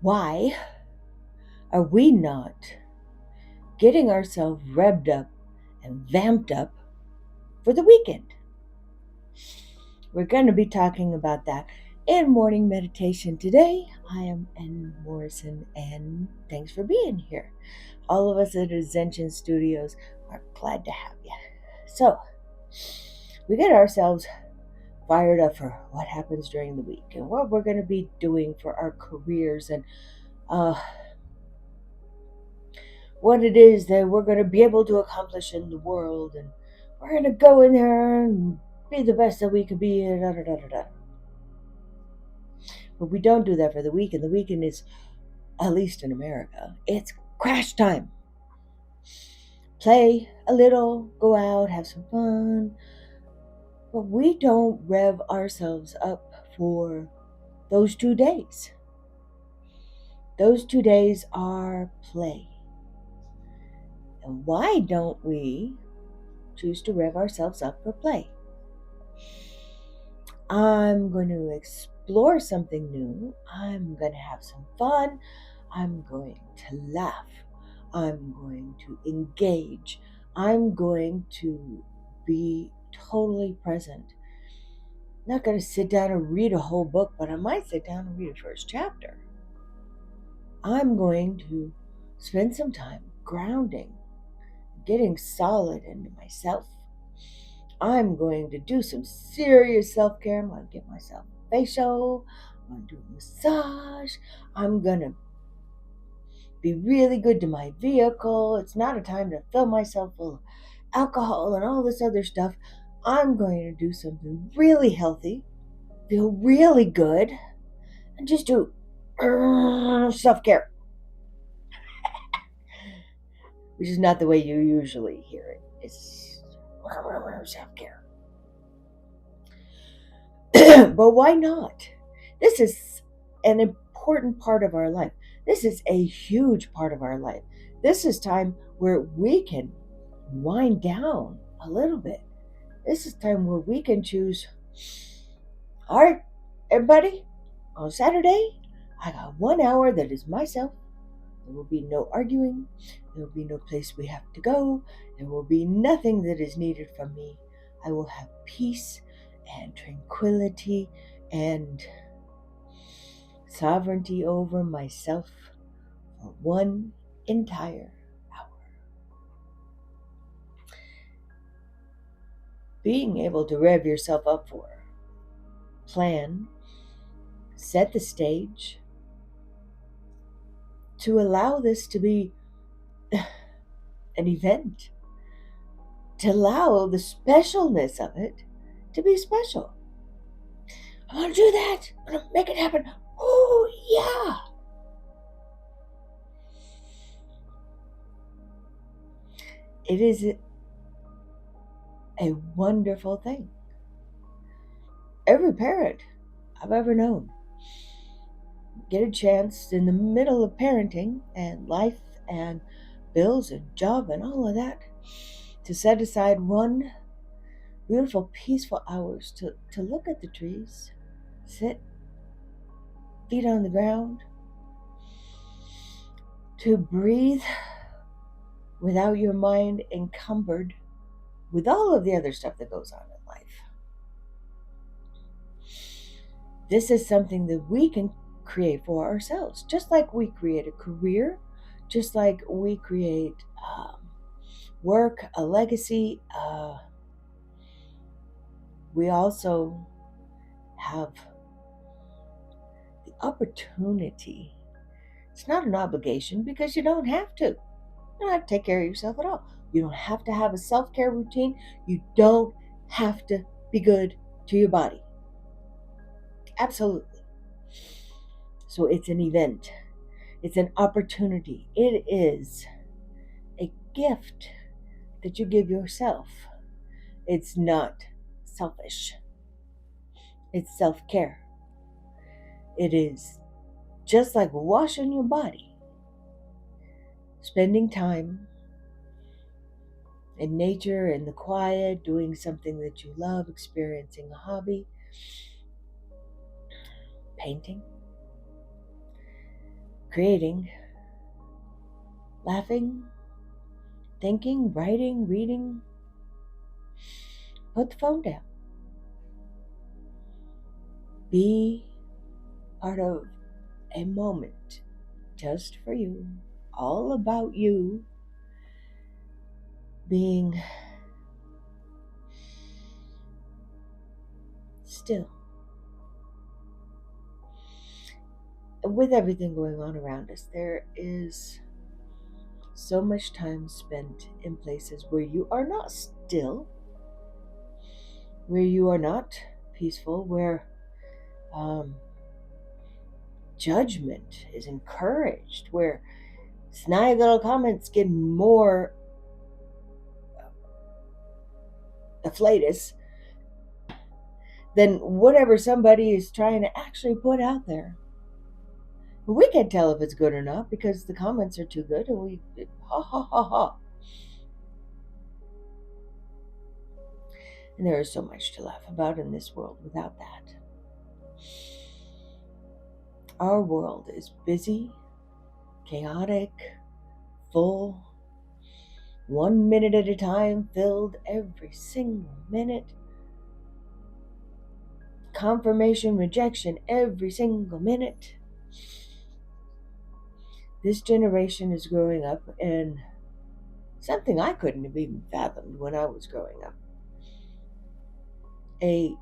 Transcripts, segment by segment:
Why are we not getting ourselves revved up and vamped up for the weekend? We're going to be talking about that in morning meditation today. I am Annessa Morrison, and thanks for being here. All of us at Ascension Studios are glad to have you. So, we get ourselves fired up for what happens during the week and what we're going to be doing for our careers and what it is that we're going to be able to accomplish in the world, and we're going to go in there and be the best that we could be, and da da da da da. But we don't do that for the weekend. The weekend is, at least in America, it's crash time. Play a little, go out, have some fun. But we don't rev ourselves up for those 2 days. Those 2 days are play. And why don't we choose to rev ourselves up for play? I'm going to explore something new. I'm going to have some fun. I'm going to laugh. I'm going to engage. I'm going to be totally present. I'm not going to sit down and read a whole book, but I might sit down and read the first chapter. I'm going to spend some time grounding, getting solid into myself. I'm going to do some serious self-care. I'm going to get myself a facial. I'm going to do a massage. I'm going to be really good to my vehicle. It's not a time to fill myself full of alcohol and all this other stuff. I'm going to do something really healthy, feel really good, and just do self-care, which is not the way you usually hear it. It's self-care. But why not? This is an important part of our life. This is a huge part of our life. This is time where we can wind down a little bit. This is time where we can choose, all right, everybody, on Saturday, I got 1 hour that is myself. There will be no arguing. There will be no place we have to go. There will be nothing that is needed from me. I will have peace and tranquility and sovereignty over myself for 1 entire hour. Being able to rev yourself up for, plan, set the stage, to allow this to be an event, to allow the specialness of it to be special. I want to do that. I'm going to make it happen. Oh, yeah. It is a wonderful thing. Every parent I've ever known get a chance in the middle of parenting and life and bills and job and all of that to set aside 1 beautiful, peaceful hours to look at the trees, sit, feet on the ground, to breathe without your mind encumbered with all of the other stuff that goes on in life. This is something that we can create for ourselves, just like we create a career, just like we create work, a legacy. We also have the opportunity. It's not an obligation because you don't have to. You don't have to take care of yourself at all. You don't have to have a self-care routine. You don't have to be good to your body. Absolutely. So it's an event. It's an opportunity. It is a gift that you give yourself. It's not selfish. It's self-care. It is just like washing your body, spending time in nature, in the quiet, doing something that you love, experiencing a hobby, painting. creating, laughing, thinking, writing, reading. Put the phone down. Be part of a moment just for you, all about you, being still. With everything going on around us, there is so much time spent in places where you are not still, where you are not peaceful, where um, judgment is encouraged, where snide little comments get more afflatus than whatever somebody is trying to actually put out there. But we can't tell if it's good or not because the comments are too good and we ha ha ha ha. And there is so much to laugh about in this world without that. Our world is busy, chaotic, full, 1 minute at a time, filled every single minute. Confirmation, rejection every single minute. This generation is growing up in something I couldn't have even fathomed when I was growing up. A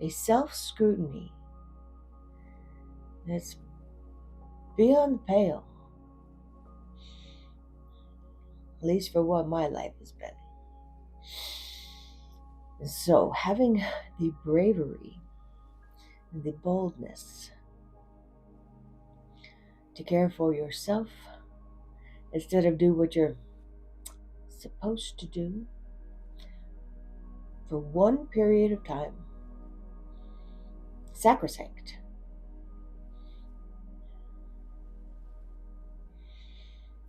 self-scrutiny that's beyond the pale, at least for what my life has been. And so having the bravery and the boldness to care for yourself instead of do what you're supposed to do for one period of time, sacrosanct.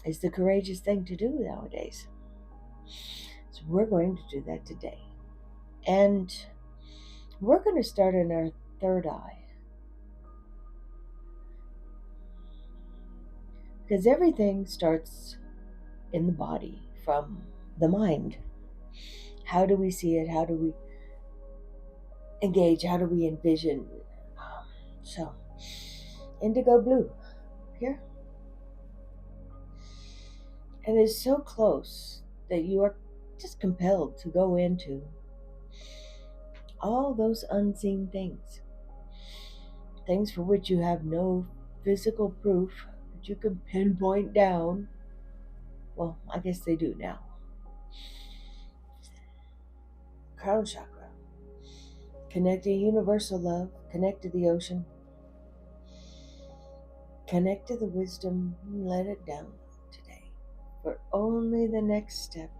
Is the courageous thing to do nowadays. So we're going to do that today. And we're going to start in our third eye. Because everything starts in the body from the mind. How do we see it? How do we engage? How do we envision? So, indigo blue here. And it's so close that you are just compelled to go into all those unseen things. Things for which you have no physical proof that you can pinpoint down. Well, I guess they do now. Crown chakra. Connect to universal love. Connect to the ocean. Connect to the wisdom. And let it down today. For only the next step.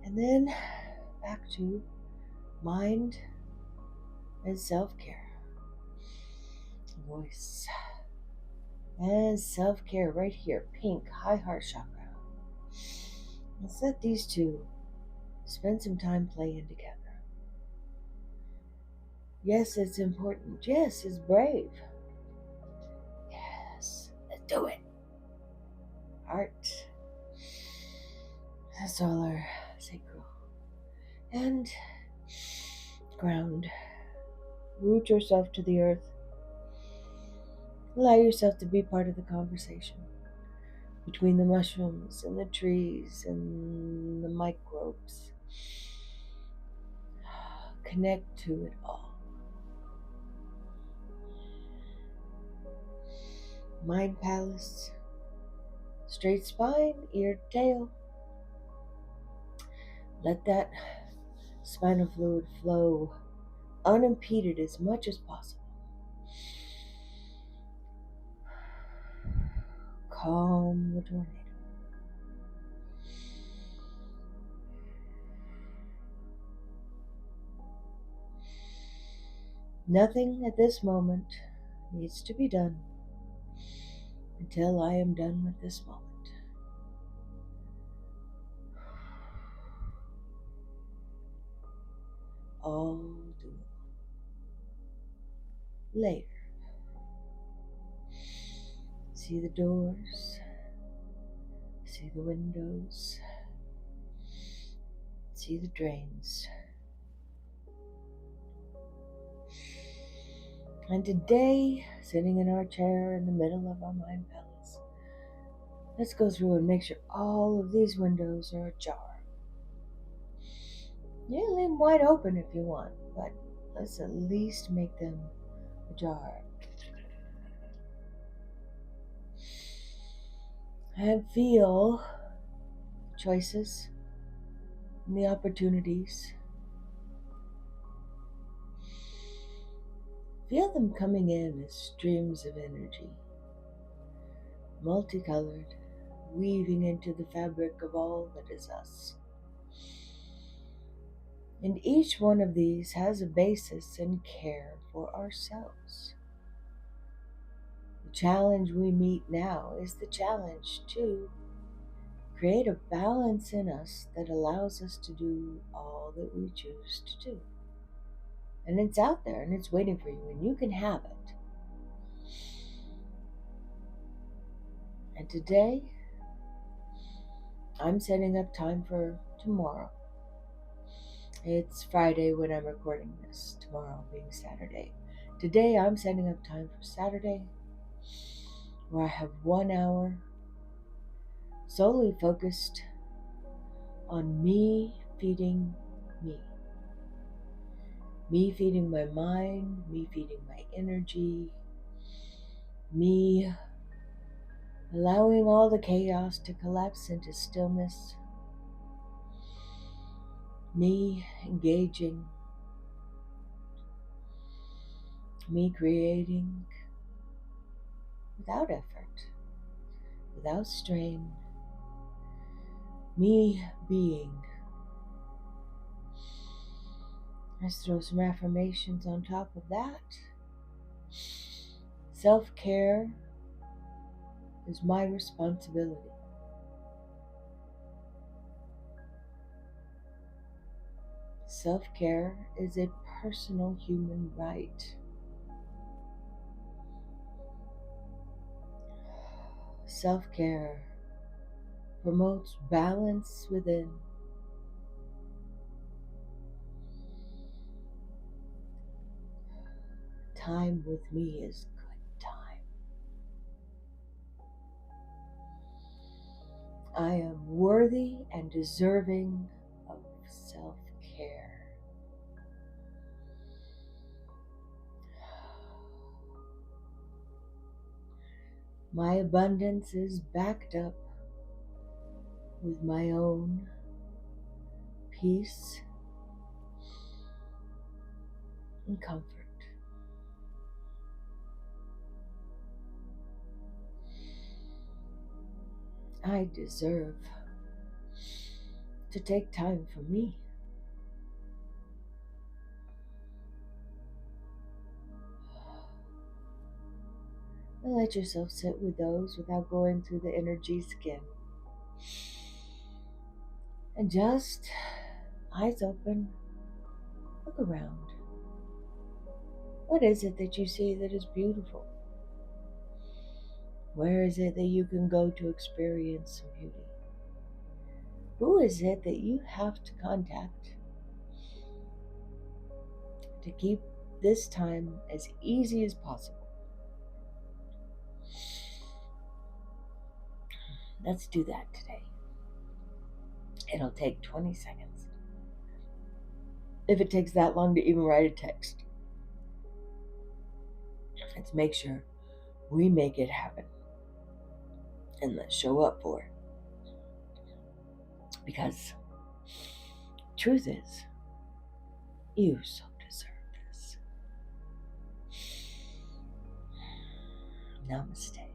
And then back to mind and self-care. Voice. And self-care right here. Pink. High heart chakra. Let's let these two spend some time playing together. Yes, it's important. Yes, it's brave. Yes, let's do it. Heart. That's all our sacral. And ground. Root yourself to the earth. Allow yourself to be part of the conversation between the mushrooms and the trees and the microbes. Connect to it all. Mind palace. Straight spine, ear to tail. Let that spinal fluid flow unimpeded as much as possible. Calm the tornado. Nothing at this moment needs to be done until I am done with this moment. All doable. later. See the doors, see the windows, see the drains. And today, sitting in our chair in the middle of our mind palace, let's go through and make sure all of these windows are ajar. You can leave them wide open if you want, but let's at least make them ajar. And feel the choices and the opportunities. Feel them coming in as streams of energy, multicolored, weaving into the fabric of all that is us. And each one of these has a basis in care for ourselves. The challenge we meet now is the challenge to create a balance in us that allows us to do all that we choose to do. And it's out there and it's waiting for you, and you can have it. And today, I'm setting up time for tomorrow. It's Friday when I'm recording this, tomorrow being Saturday. Today, I'm setting up time for Saturday, where I have 1 hour solely focused on me feeding me. Me feeding my mind, me feeding my energy, me allowing all the chaos to collapse into stillness, me engaging, me creating without effort, without strain, me being. Let's throw some affirmations on top of that. Self-care is my responsibility. Self-care is a personal human right. Self-care promotes balance within. Time with me is good time. I am worthy and deserving of self-care. My abundance is backed up with my own peace and comfort. I deserve to take time for me. And let yourself sit with those without going through the energy skin. And just eyes open, look around. What is it that you see that is beautiful? Where is it that you can go to experience some beauty? Who is it that you have to contact to keep this time as easy as possible? Let's do that today. It'll take 20 seconds. If it takes that long to even write a text, let's make sure we make it happen. And let's show up for it. Because truth is, you so deserve this. Namaste.